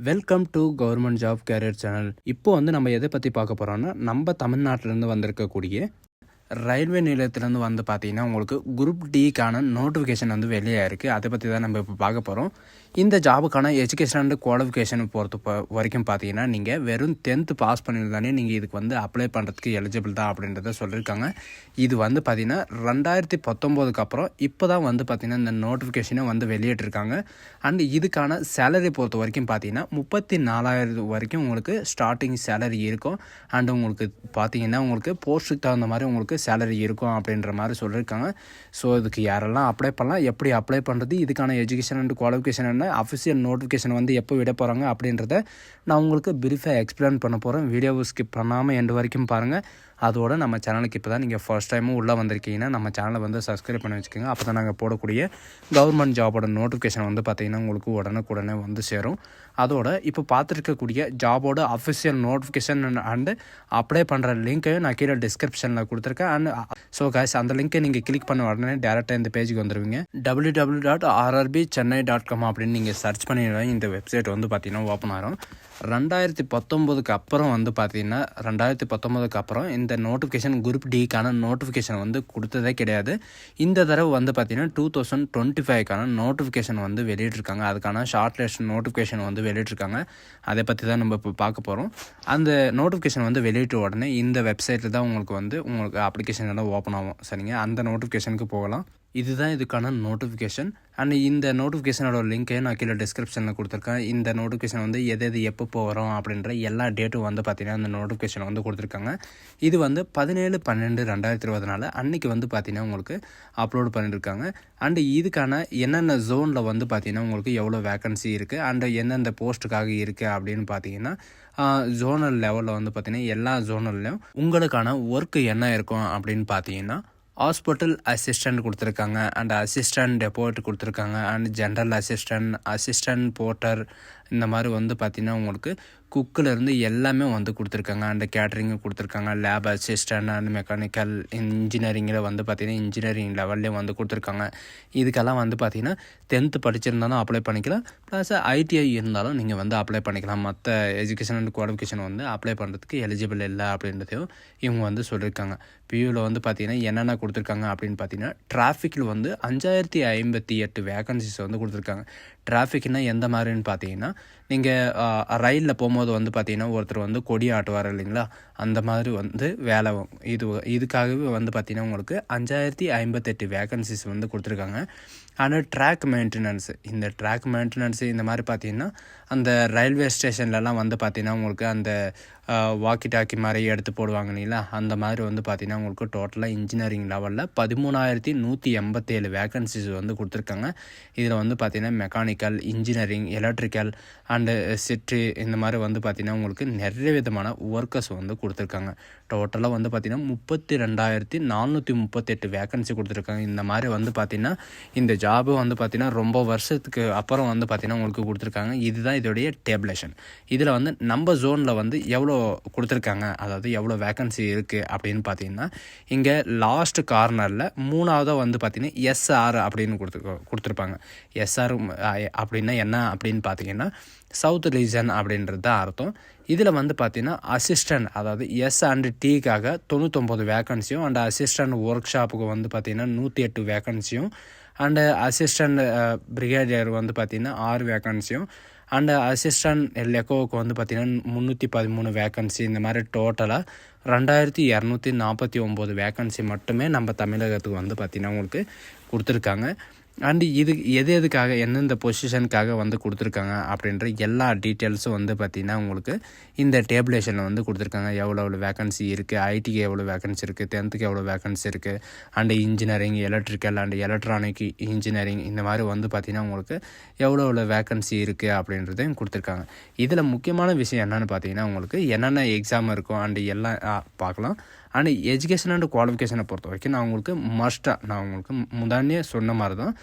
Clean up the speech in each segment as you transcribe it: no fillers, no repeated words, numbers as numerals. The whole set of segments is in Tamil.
Welcome to government job career channel. இப்போ நம்ம எதை பற்றி பார்க்க போகிறோம்னா, நம்ம தமிழ்நாட்டிலேருந்து வந்திருக்கக்கூடிய ரயில்வே நிலையத்திலேருந்து பார்த்தீங்கன்னா உங்களுக்கு குரூப் டிக்கான நோட்டிஃபிகேஷன் வெளியாயிருக்கு. அதை பற்றி தான் நம்ம இப்போ பார்க்க போகிறோம். இந்த ஜாபுக்கான எஜுகேஷன் அண்ட் குவாலிஃபிகேஷன் வரைக்கும் பார்த்தீங்கன்னா நீங்கள் வெறும் 10th பாஸ் பண்ணியிருந்தாலே நீங்கள் இதுக்கு அப்ளை பண்ணுறதுக்கு எலிஜிபிள் தான் அப்படின்றத சொல்லியிருக்காங்க. இது பார்த்தீங்கன்னா 2019க்கு அப்புறம் இப்போ தான் பார்த்தீங்கன்னா இந்த நோட்டிஃபிகேஷனை வெளியிட்டிருக்காங்க. அண்ட் இதுக்கான சேலரி பொறுத்த வரைக்கும் பார்த்தீங்கன்னா 34,000 வரைக்கும் உங்களுக்கு ஸ்டார்டிங் சேலரி இருக்கும். அண்ட் உங்களுக்கு பார்த்தீங்கன்னா உங்களுக்கு போஸ்ட்டுக்கு தகுந்த மாதிரி உங்களுக்கு சேலரி இருக்கும் அப்படின்ற மாதிரி சொல்லியிருக்காங்க. ஸோ இதுக்கு யாரெல்லாம் அப்ளை பண்ணலாம், எப்படி அப்ளை பண்ணுறது, இதுக்கான எஜுகேஷன் அண்ட் குவாலிஃபிகேஷன் என்ன, அஃபிஷியல் நோட்டிஃபிகேஷன் எப்போ விட போகிறாங்க அப்படின்றத நான் உங்களுக்கு பிரீஃபாக எக்ஸ்பிளைன் பண்ண போகிறேன். வீடியோவை ஸ்கிப் பண்ணாமல் எண்டு வரைக்கும் பாருங்கள். அதோட நம்ம சேனலுக்கு இப்போ தான் நீங்கள் ஃபர்ஸ்ட் டைமும் உள்ளே வந்திருக்கீங்கன்னா நம்ம சேனலை சப்ஸ்கிரைப் பண்ணி வச்சுக்கோங்க. அப்போ தான் நாங்கள் போடக்கூடிய கவர்மெண்ட் ஜாபோட நோட்டிஃபிகேஷன் பார்த்தீங்கன்னா உங்களுக்கு உடனே சேரும். அதோட இப்போ பார்த்துருக்கக்கூடிய ஜாபோட அஃபிஷியல் நோட்டிஃபிகேஷன் அண்டு அப்ளை பண்ணுற லிங்க்கையும் நான் கீழே டிஸ்கிரிப்ஷனில் கொடுத்துருக்கேன். அண்ட் ஸோ கைஸ் அந்த லிங்க்கை நீங்கள் கிளிக் பண்ண உடனே டேரெக்டாக இந்த பேஜுக்கு வந்துடுவீங்க. www.rrbchennai.com அப்படின்னு நீங்கள் சர்ச் பண்ணிடுவேன். இந்த வெப்சைட் பார்த்தீங்கன்னா ஓப்பன் ஆகும். 2019க்கு அப்புறம் பார்த்தீங்கன்னா 2019க்கு அப்புறம் இந்த நோட்டிஃபிகேஷன் குரூப் டிக்கான நோட்டிஃபிகேஷன் கொடுத்ததே கிடையாது. இந்த தடவை பார்த்தீங்கன்னா 2025க்கான நோட்டிஃபிகேஷன் வெளியிட்டிருக்காங்க. அதுக்கான ஷார்ட் லிஸ்ட் நோட்டிஃபிகேஷன் வெளியிட்டிருக்காங்க. அதை பற்றி தான் நம்ம இப்போ பார்க்க போகிறோம். அந்த நோட்டிஃபிகேஷன் வெளியிட்ட உடனே இந்த வெப்சைட்டில் தான் உங்களுக்கு அப்ளிகேஷன் எல்லாம் ஓப்பன் ஆகும். சரிங்க, அந்த நோட்டிஃபிகேஷனுக்கு போகலாம். இதுதான் இதுக்கான நோட்டிஃபிகேஷன். அண்ட் இந்த நோட்டிஃபிகேஷனோட லிங்க்கை நான் கீழே டிஸ்கிரிப்ஷனில் கொடுத்துருக்கேன். இந்த நோட்டிஃபிகேஷன் எது எப்போ போகிறோம் அப்படின்ற எல்லா டேட்டும் பார்த்தீங்கன்னா அந்த நோட்டிஃபிகேஷன் கொடுத்துருக்காங்க. இது 17/12/2024 அன்றைக்கி பார்த்தீங்கன்னா உங்களுக்கு அப்லோட் பண்ணியிருக்காங்க. அண்டு இதுக்கான என்னென்ன ஜோனில் பார்த்தீங்கன்னா உங்களுக்கு எவ்வளோ வேக்கன்சி இருக்குது அண்டு எந்தெந்த போஸ்ட்டுக்காக இருக்குது அப்படின்னு பார்த்தீங்கன்னா ஜோனல் லெவலில் பார்த்தீங்கன்னா எல்லா ஜோனல்லையும் உங்களுக்கான ஒர்க்கு என்ன இருக்கும் அப்படின்னு பார்த்தீங்கன்னா ஹாஸ்பிட்டல் அசிஸ்டண்ட் கொடுத்துருக்காங்க, அண்ட் அசிஸ்டண்ட் டெபோட் கொடுத்துருக்காங்க, அண்ட் ஜென்ரல் அசிஸ்டண்ட் போர்ட்டர், இந்த மாதிரி பார்த்தீங்கன்னா உங்களுக்கு குக்கிலேருந்து எல்லாமே கொடுத்துருக்காங்க. அண்ட் கேட்ரிங்கு கொடுத்துருக்காங்க, லேப் அசிஸ்டண்ட் அண்ட் மெக்கானிக்கல் இன்ஜினியரிங்கில் பார்த்தீங்கன்னா இன்ஜினியரிங் லெவல்லே கொடுத்துருக்காங்க. இதுக்கெல்லாம் பார்த்தீங்கன்னா 10th படிச்சிருந்தாலும் அப்ளை பண்ணிக்கலாம், ப்ளஸ் ஐடிஐ இருந்தாலும் நீங்கள் அப்ளை பண்ணிக்கலாம். மற்ற எஜுகேஷன் அண்ட் குவாலிஃபிகேஷன் அப்ளை பண்ணுறதுக்கு எலிஜிபிள் இல்லை அப்படின்றதையும் இவங்க சொல்லியிருக்காங்க. பியூவில் பார்த்தீங்கன்னா என்னென்ன கொடுத்துருக்காங்க அப்படின்னு பார்த்தீங்கன்னா டிராஃபிக்கில் 5058 வேகன்சிஸ் கொடுத்துருக்காங்க. டிராஃபிக்னால் எந்த மாதிரின்னு பார்த்தீங்கன்னா நீங்கள் ரயிலில் போகும்போது பார்த்தீங்கன்னா ஒருத்தர் கொடி ஆட்டுவார் இல்லைங்களா, அந்த மாதிரி வேலை இதுக்காகவே பார்த்தீங்கன்னா உங்களுக்கு 5058 வேகன்சிஸ் கொடுத்துருக்காங்க. ஆனால் ட்ராக் மெயின்டெனன்ஸ், இந்த ட்ராக் மெயின்டெனன்ஸ் இந்த மாதிரி பார்த்தீங்கன்னா அந்த ரயில்வே ஸ்டேஷன்லலாம் பார்த்தீங்கன்னா உங்களுக்கு அந்த வாக்கி டாக்கி மாதிரி எடுத்து போடுவாங்க இல்லைங்களா, அந்த மாதிரி பார்த்தீங்கன்னா உங்களுக்கு டோட்டலாக இன்ஜினியரிங் லெவலில் 13,187 வேகன்சிஸ் கொடுத்துருக்காங்க. இதில் பார்த்தீங்கன்னா மெக்கானிக்கல், இன்ஜினியரிங், எலக்ட்ரிக்கல் அண்டு சிட்ரி இந்த மாதிரி பார்த்தீங்கன்னா உங்களுக்கு நிறைய விதமான ஒர்க்கர்ஸ் கொடுத்துருக்காங்க. டோட்டலாக பார்த்தீங்கன்னா 32,438 வேகன்சி கொடுத்துருக்காங்க. இந்த மாதிரி பார்த்தீங்கன்னா இந்த ஜாபு பார்த்தீங்கன்னா ரொம்ப வருஷத்துக்கு அப்புறம் பார்த்தீங்கன்னா உங்களுக்கு கொடுத்துருக்காங்க. இதுதான் இதோடைய டேபிளேஷன். இதில் நம்ம ஜோனில் எவ்வளோ கொடுத்துருக்காங்க, அதாவது எவ்வளோ வேகன்சி இருக்குது அப்படின்னு பார்த்தீங்கன்னா இங்கே லாஸ்ட் கார்னரில் 3ஆவதாக பார்த்தீங்கன்னா எஸ்ஆர் அப்படின்னு கொடுத்துருப்பாங்க. எஸ்ஆர் அப்படின்னா என்ன அப்படின்னு பார்த்தீங்கன்னா சவுத் ரீஜன் அப்படின்றது தான் அர்த்தம். இதில் பார்த்தீங்கன்னா அசிஸ்டண்ட், அதாவது எஸ் அண்ட் டிக்காக 99 வேகன்சியும், அண்ட் அசிஸ்டண்ட் ஒர்க் ஷாப்புக்கு பார்த்தீங்கன்னா 108 வேகன்சியும், அண்டு அசிஸ்டண்ட் பிரிகேடியர் பார்த்தீங்கன்னா 6 வேகன்சியும், அண்டு அசிஸ்டண்ட் லெக்கோவுக்கு பார்த்தீங்கன்னா 313 வேகன்சி. இந்த மாதிரி டோட்டலாக 2,249 வேகன்சி மட்டுமே நம்ம தமிழகத்துக்கு பார்த்தீங்கன்னா உங்களுக்கு கொடுத்துருக்காங்க. அண்டு இது எதுக்காக எந்தெந்த பொசிஷனுக்காக கொடுத்துருக்காங்க அப்படின்ற எல்லா டீட்டெயில்ஸும் பார்த்தீங்கன்னா உங்களுக்கு இந்த டேபிளேஷனில் கொடுத்துருக்காங்க. எவ்வளோ வேகன்சி இருக்குது, ஐடிக்கு எவ்வளோ வேகன்சி இருக்குது, 10th எவ்வளோ வேகன்சி இருக்குது, and engineering, electrical and electronic engineering இந்த மாதிரி பார்த்தீங்கன்னா உங்களுக்கு எவ்வளோ வேகன்சி இருக்குது அப்படின்றதையும் கொடுத்துருக்காங்க. இதில் முக்கியமான விஷயம் என்னென்னு பார்த்தீங்கன்னா உங்களுக்கு என்னென்ன எக்ஸாம் இருக்கும் அண்டு எல்லாம் பார்க்கலாம். அண்ட் எஜுகேஷன் அண்ட் குவாலிஃபிகேஷனை பொறுத்த வரைக்கும் நான் உங்களுக்கு முன்னாடியே சொன்ன மாதிரி தான்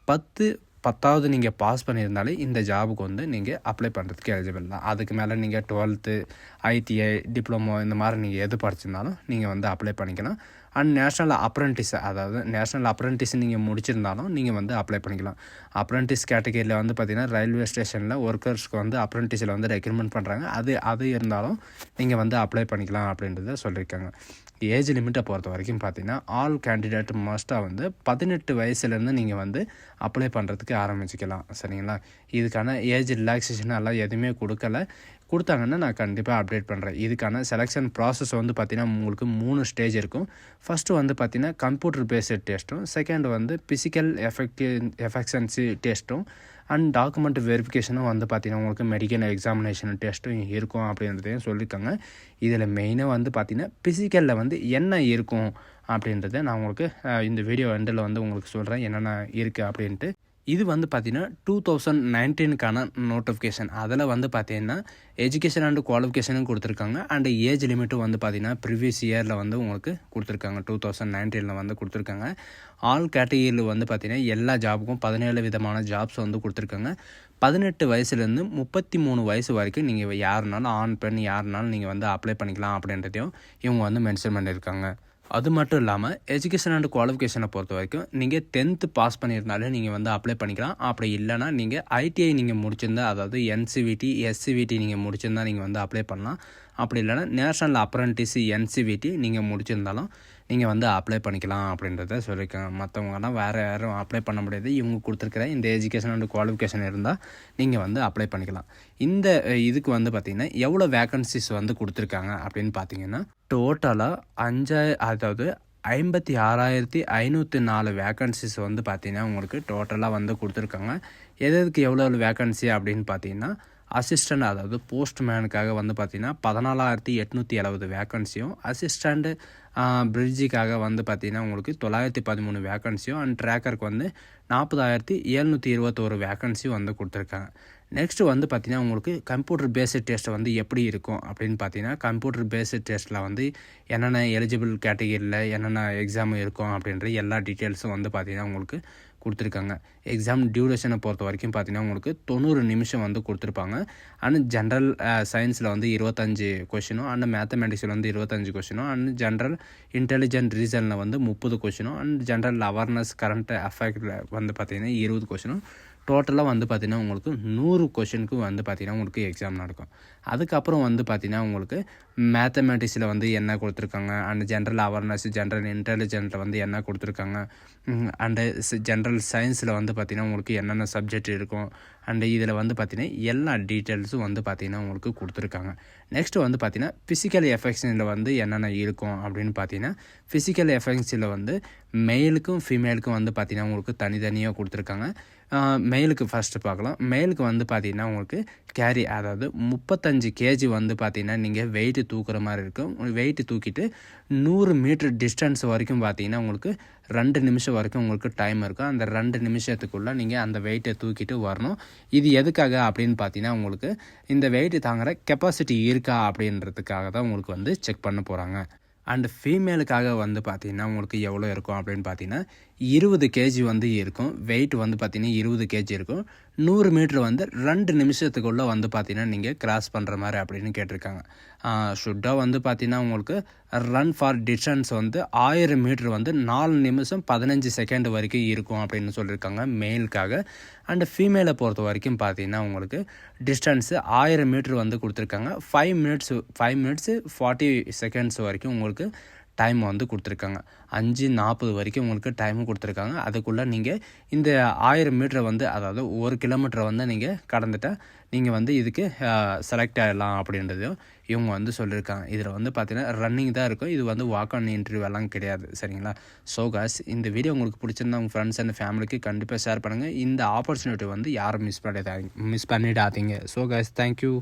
10th நீங்கள் பாஸ் பண்ணியிருந்தாலே இந்த ஜாபுக்கு நீங்கள் அப்ளை பண்ணுறதுக்கு எலிஜிபிள் தான். அதுக்கு மேலே நீங்கள் 12th ஐடிஐ டிப்ளமோ இந்த மாதிரி நீங்கள் எது படிச்சிருந்தாலும் நீங்கள் அப்ளை பண்ணிக்கலாம். அண்ட் நேஷ்னல் அப்ரெண்டிஸ், அதாவது நேஷ்னல் அப்ரெண்டிஸ் நீங்கள் முடிச்சிருந்தாலும் நீங்கள் வந்து அப்ளை பண்ணிக்கலாம். அப்ரெண்டிஸ் கேட்டகரியில் வந்து பார்த்திங்கன்னா ரயில்வே ஸ்டேஷனில் ஒர்க்கர்ஸ்க்கு வந்து அப்ரெண்டிஸில் வந்து ரெக்ரூட்மெண்ட் பண்ணுறாங்க. அது இருந்தாலும் நீங்கள் வந்து அப்ளை பண்ணிக்கலாம் அப்படின்றத சொல்லியிருக்காங்க. ஏஜ் லிமிட்டை பொறுத்த வரைக்கும் பார்த்தீங்கன்னா ஆல் கேண்டிடேட் மஸ்ட்டாக வந்து 18 வயசுலேருந்து நீங்கள் வந்து அப்ளை பண்ணுறதுக்கு ஆரம்பிச்சிக்கலாம். சரிங்களா? இதுக்கான ஏஜ் ரிலாக்ஸேஷன் எல்லாம் எதுவுமே கொடுத்தாங்கன்னா நான் கண்டிப்பாக அப்டேட் பண்ணுறேன். இதுக்கான செலெக்ஷன் ப்ராசஸ் வந்து பார்த்திங்கன்னா உங்களுக்கு 3 ஸ்டேஜ் இருக்கும். ஃபஸ்ட்டு வந்து பார்த்திங்கன்னா கம்ப்யூட்டர் பேஸ்டு டெஸ்ட்டும், செகண்ட் வந்து ஃபிசிக்கல் எஃபெக்ஷன்சி டெஸ்ட்டும் அண்ட் டாக்குமெண்ட் வெரிஃபிகேஷனும் வந்து பார்த்திங்கன்னா உங்களுக்கு மெடிக்கல் எக்ஸாமினேஷன் டெஸ்ட்டும் இருக்கும் அப்படின்றதையும் சொல்லியிருக்காங்க. இதில் மெயினாக வந்து பார்த்திங்கன்னா ஃபிசிக்கலில் வந்து என்ன இருக்கும் அப்படின்றத நான் உங்களுக்கு இந்த வீடியோ எண்டில் வந்து உங்களுக்கு சொல்கிறேன் என்னென்ன இருக்குது அப்படின்ட்டு. இது வந்து பார்த்திங்கன்னா 2019க்கான நோட்டிஃபிகேஷன். அதில் வந்து பார்த்திங்கன்னா எஜுகேஷன் அண்ட் குவாலிஃபிகேஷனும் கொடுத்துருக்காங்க. அண்ட் ஏஜ் லிமிட்டும் வந்து பார்த்திங்கன்னா ப்ரீவியஸ் இயரில் வந்து உங்களுக்கு கொடுத்துருக்காங்க. 2019 வந்து கொடுத்துருக்காங்க. ஆல் கேட்டகரியில் வந்து பார்த்திங்கன்னா எல்லா ஜாபுக்கும் 17 விதமான ஜாப்ஸ் வந்து கொடுத்துருக்காங்க. 18 வயசுலேருந்து 33 வயசு வரைக்கும் நீங்கள் யாருனாலும் ஆண் பெண் யாருனாலும் நீங்கள் வந்து அப்ளை பண்ணிக்கலாம் அப்படின்றதையும் இவங்க வந்து மென்ஷன் பண்ணியிருக்காங்க. அது மட்டும் இல்லாமல் எஜுகேஷன் அண்ட் குவாலிஃபிகேஷனை பொறுத்த வரைக்கும் நீங்கள் 10th பாஸ் பண்ணியிருந்தாலே நீங்கள் வந்து அப்ளை பண்ணிக்கலாம். அப்படி இல்லைனா நீங்கள் ஐடிஐ நீங்கள் முடிச்சிருந்தா, அதாவது என்சிவிடி எஸ்சிவிடி நீங்கள் முடிச்சிருந்தா நீங்கள் வந்து அப்ளை பண்ணலாம். அப்படி இல்லைனா நேஷ்னல் அப்ரெண்டிஸ் என்சிவிடி நீங்கள் முடிச்சிருந்தாலும் நீங்கள் வந்து அப்ளை பண்ணிக்கலாம் அப்படின்றத சொல்லியிருக்காங்க. மற்றவங்கலாம் வேறு யாரும் அப்ளை பண்ண முடியாது. இவங்க கொடுத்துருக்குற இந்த எஜுகேஷன் அண்ட் குவாலிஃபிகேஷன் இருந்தால் நீங்கள் வந்து அப்ளை பண்ணிக்கலாம். இந்த இதுக்கு வந்து பார்த்திங்கன்னா எவ்வளோ வேக்கன்சிஸ் வந்து கொடுத்துருக்காங்க அப்படின்னு பார்த்தீங்கன்னா டோட்டலாக 56,504 வேக்கன்சிஸ் வந்து பார்த்திங்கன்னா உங்களுக்கு டோட்டலாக வந்து கொடுத்துருக்காங்க. எதுக்கு எவ்வளோ வேக்கன்சி அப்படின்னு பார்த்தீங்கன்னா அசிஸ்டண்ட், அதாவது போஸ்ட்மேனுக்காக வந்து பார்த்திங்கன்னா 14,870 வேக்கன்சியும், அசிஸ்டண்ட் பிரிட்ஜுக்காக வந்து பார்த்திங்கன்னா உங்களுக்கு 913 வேக்கன்சியும், அண்ட் ட்ராக்கருக்கு வந்து 40,721 வேக்கன்சியும் வந்து கொடுத்துருக்காங்க. நெக்ஸ்ட்டு வந்து பார்த்திங்கன்னா உங்களுக்கு கம்ப்யூட்டர் பேஸ்டு டெஸ்ட் வந்து எப்படி இருக்கும் அப்படின்னு பார்த்தீங்கன்னா கம்ப்யூட்டர் பேஸ்டு டெஸ்ட்டில் வந்து என்னென்ன எலிஜிபிள் கேட்டகிரியில் என்னென்ன எக்ஸாம் இருக்கும் அப்படின்ற எல்லா டீட்டெயில்ஸும் வந்து பார்த்திங்கன்னா உங்களுக்கு கொடுத்துருக்காங்க. எக்ஸாம் டியூரேஷனை பொறுத்த வரைக்கும் பார்த்திங்கன்னா உங்களுக்கு 90 நிமிஷம் வந்து கொடுத்துருப்பாங்க. அண்ட் ஜென்ரல் சயின்ஸில் வந்து 25 கொஷினும், அண்ட் மேத்தமெட்டிக்ஸில் வந்து 25 கொஷினும், அண்ட் ஜென்ரல் இன்டெலிஜென்ட் ரீசனில் வந்து 30 கொஷினும், அண்ட் ஜென்ரல் அவேர்னஸ் கரண்ட் அஃபேக்டில் வந்து பார்த்திங்கன்னா 20 கொஷினும், டோட்டலாக வந்து பார்த்திங்கன்னா உங்களுக்கு 100 கொஷினுக்கு வந்து பார்த்திங்கன்னா உங்களுக்கு எக்ஸாம் நடக்கும். அதுக்கப்புறம் வந்து பார்த்திங்கன்னா உங்களுக்கு மேத்தமெட்டிக்ஸில் வந்து என்ன கொடுத்துருக்காங்க, அண்ட் ஜென்ரல் அவேர்னஸ் ஜென்ரல் இன்டெலிஜென்ட்டில் வந்து என்ன கொடுத்துருக்காங்க, அண்டு ஜென்ரல் சயின்ஸில் வந்து பார்த்திங்கன்னா உங்களுக்கு என்னென்ன சப்ஜெக்ட் இருக்கும், அண்டு இதில் வந்து பார்த்திங்கன்னா எல்லா டீட்டெயில்ஸும் வந்து பார்த்திங்கன்னா உங்களுக்கு கொடுத்துருக்காங்க. நெக்ஸ்ட்டு வந்து பார்த்திங்கன்னா ஃபிசிக்கல் எஃபெக்ஷனில் வந்து என்னென்ன இருக்கும் அப்படின்னு பார்த்தீங்கன்னா ஃபிசிக்கல் எஃபெக்ட்ஸில் வந்து மெயிலுக்கும் ஃபீமேலுக்கும் வந்து பார்த்திங்கன்னா உங்களுக்கு தனித்தனியாக கொடுத்துருக்காங்க. மெயிலுக்கு ஃபஸ்ட்டு பார்க்கலாம். மெயிலுக்கு வந்து பார்த்திங்கன்னா உங்களுக்கு கேரி, அதாவது 35 கேஜி வந்து பார்த்திங்கன்னா நீங்கள் வெயிட்டு தூக்குற மாதிரி இருக்கும். வெயிட்டு தூக்கிட்டு 100 மீட்டர் டிஸ்டன்ஸ் வரைக்கும் பார்த்திங்கன்னா உங்களுக்கு 2 நிமிஷம் வரைக்கும் உங்களுக்கு டைம் இருக்கும். அந்த 2 நிமிஷத்துக்குள்ளே நீங்கள் அந்த வெயிட்டை தூக்கிட்டு வரணும். இது எதுக்காக அப்படின்னு பார்த்தீங்கன்னா உங்களுக்கு இந்த வெயிட்டு தாங்குகிற கெப்பாசிட்டி இருக்கா அப்படின்றதுக்காக தான் உங்களுக்கு வந்து செக் பண்ண போகிறாங்க. அண்டு ஃபீமேலுக்காக வந்து பார்த்திங்கன்னா உங்களுக்கு எவ்வளோ இருக்கும் அப்படின்னு பார்த்தீங்கன்னா 20 கேஜி வந்து இருக்கும். வெயிட் வந்து பார்த்திங்கன்னா 20 கேஜி இருக்கும். 100 மீட்ரு வந்து 2 நிமிஷத்துக்குள்ளே வந்து பார்த்திங்கன்னா நீங்கள் கிராஸ் பண்ணுற மாதிரி அப்படின்னு கேட்டிருக்காங்க. ஷுட்டாக வந்து பார்த்திங்கன்னா உங்களுக்கு ரன் ஃபார் டிஸ்டன்ஸ் வந்து 1000 மீட்ரு வந்து 4 நிமிஷம் 15 செகண்ட் வரைக்கும் இருக்கும் அப்படின்னு சொல்லியிருக்காங்க மெயிலுக்காக. அண்டு ஃபீமேலை பொறுத்த வரைக்கும் பார்த்திங்கன்னா உங்களுக்கு டிஸ்டன்ஸு 1000 மீட்ரு வந்து கொடுத்துருக்காங்க. 5 மினிட்ஸு 40 செகண்ட்ஸ் வரைக்கும் உங்களுக்கு டைம் வந்து கொடுத்துருக்காங்க. 5:40 வரைக்கும் உங்களுக்கு டைமும் கொடுத்துருக்காங்க. அதுக்குள்ளே நீங்கள் இந்த 1000 மீட்டரை வந்து, அதாவது 1 கிலோமீட்டரை வந்து நீங்கள் கடந்துட்டால் நீங்கள் வந்து இதுக்கு செலக்ட் ஆகிடலாம் அப்படின்றதையும் இவங்க வந்து சொல்லியிருக்காங்க. இதில் வந்து பார்த்திங்கன்னா ரன்னிங் தான் இருக்கும். இது வந்து வாக் ஆன் இன்டர்வியூ எல்லாம் கிடையாது. சரிங்களா? ஸோ காய்ஸ், இந்த வீடியோ உங்களுக்கு பிடிச்சிருந்தா உங்கள் ஃப்ரெண்ட்ஸ் அண்ட் ஃபேமிலிக்கு கண்டிப்பாக ஷேர் பண்ணுங்கள். இந்த ஆப்பர்ச்சுனிட்டி வந்து யாரும் மிஸ் பண்ணிடாதீங்க. So guys, thank you.